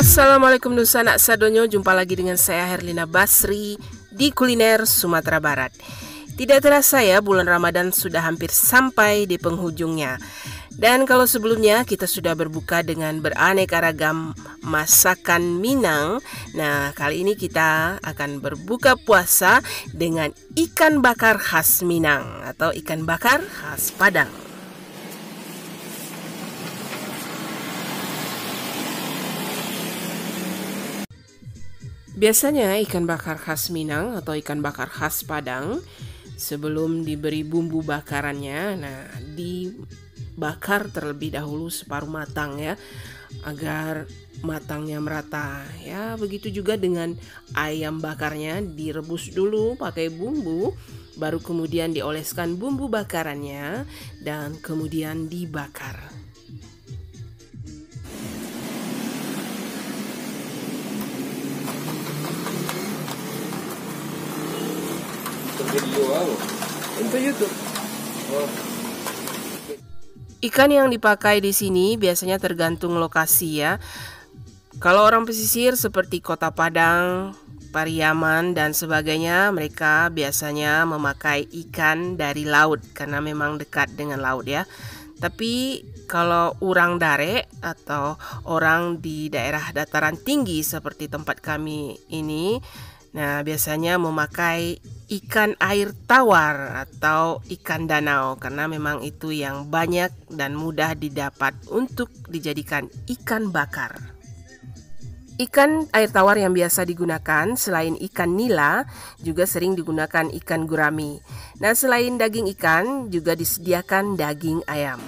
Assalamualaikum Nusa Nak Sadonyo, jumpa lagi dengan saya Herlina Basri di Kuliner Sumatera Barat. Tidak terasa ya, bulan Ramadan sudah hampir sampai di penghujungnya. Dan kalau sebelumnya kita sudah berbuka dengan beraneka ragam masakan Minang, nah kali ini kita akan berbuka puasa dengan ikan bakar khas Minang atau ikan bakar khas Padang. Biasanya ikan bakar khas Minang atau ikan bakar khas Padang sebelum diberi bumbu bakarannya, nah dibakar terlebih dahulu separuh matang ya, agar matangnya merata ya. Begitu juga dengan ayam bakarnya, direbus dulu pakai bumbu, baru kemudian dioleskan bumbu bakarannya dan kemudian dibakar. Untuk YouTube. Ikan yang dipakai di sini biasanya tergantung lokasi ya. Kalau orang pesisir seperti Kota Padang, Pariaman dan sebagainya, mereka biasanya memakai ikan dari laut karena memang dekat dengan laut ya. Tapi kalau orang Dare atau orang di daerah dataran tinggi seperti tempat kami ini, nah biasanya memakai ikan air tawar atau ikan danau karena memang itu yang banyak dan mudah didapat untuk dijadikan ikan bakar. Ikan air tawar yang biasa digunakan selain ikan nila juga sering digunakan ikan gurami. Nah, selain daging ikan juga disediakan daging ayam.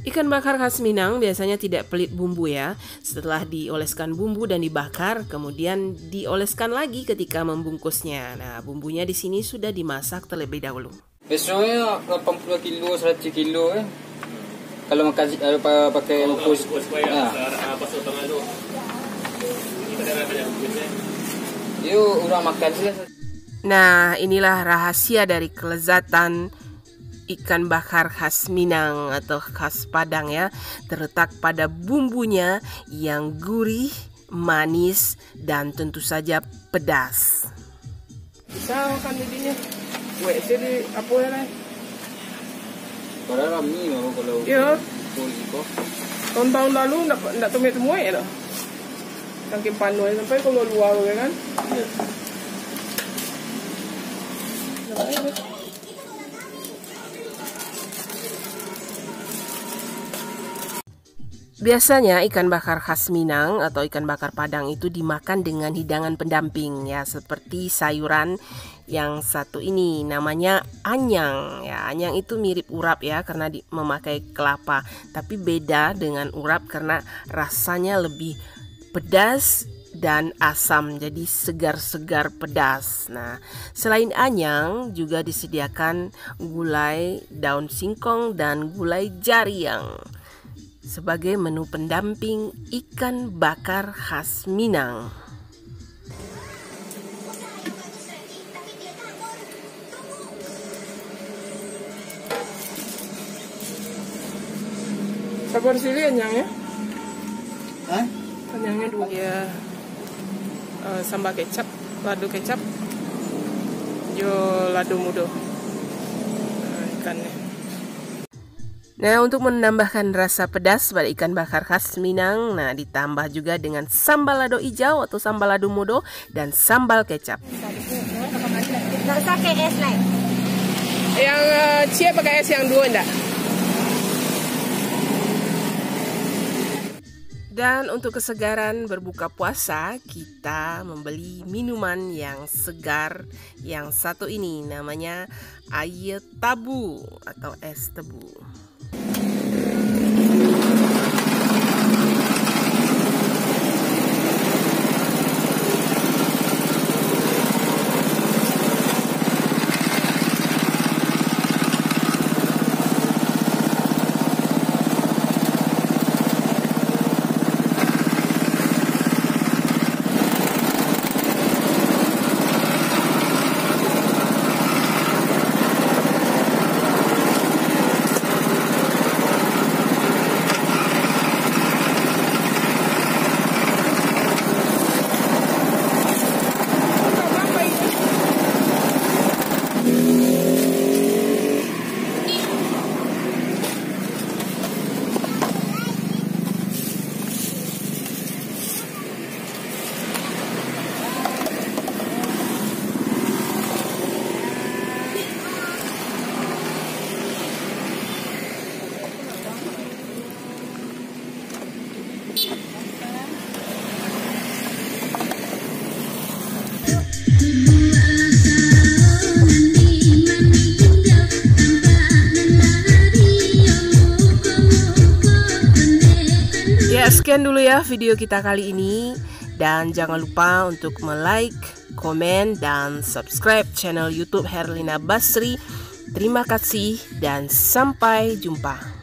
Ikan bakar khas Minang biasanya tidak pelit bumbu ya. Setelah dioleskan bumbu dan dibakar, kemudian dioleskan lagi ketika membungkusnya. Nah, bumbunya di sini sudah dimasak terlebih dahulu. Biasanya 80 kilo, 100 kilo Kalau makan pakai bungkus. Yuk, orang makan sih. Nah, inilah rahasia dari kelezatan ikan bakar khas Minang atau khas Padang ya, terletak pada bumbunya yang gurih, manis, dan tentu saja pedas. Bisa makan jadinya. WC di apa ya lah? Padahal rami mau kalau. Iya. Tahun-tahun lalu ndak temui ya loh. Saking panuh sampai kalau luar kan. Iya. Biasanya ikan bakar khas Minang atau ikan bakar Padang itu dimakan dengan hidangan pendamping ya, seperti sayuran yang satu ini namanya anyang ya. Anyang itu mirip urap ya karena memakai kelapa, tapi beda dengan urap karena rasanya lebih pedas dan asam, jadi segar-segar pedas. Nah, selain anyang juga disediakan gulai daun singkong dan gulai jariang sebagai menu pendamping ikan bakar khas Minang. Sabar sini anyangnya. Hah? Anyangnya dua ya. Sambal kecap, ladu kecap, jo ladu mudo. Ikannya. Nah, untuk menambahkan rasa pedas pada ikan bakar khas Minang, nah ditambah juga dengan sambal lado hijau atau sambal lado mudo dan sambal kecap. Nggak usah pakai es lain. Yang cie pakai es yang dua enggak? Dan untuk kesegaran berbuka puasa, kita membeli minuman yang segar yang satu ini, namanya air tabu atau es tebu. sekian dulu ya video kita kali ini. Dan jangan lupa untuk like, komen, dan subscribe channel YouTube Herlina Basri. Terima kasih dan sampai jumpa.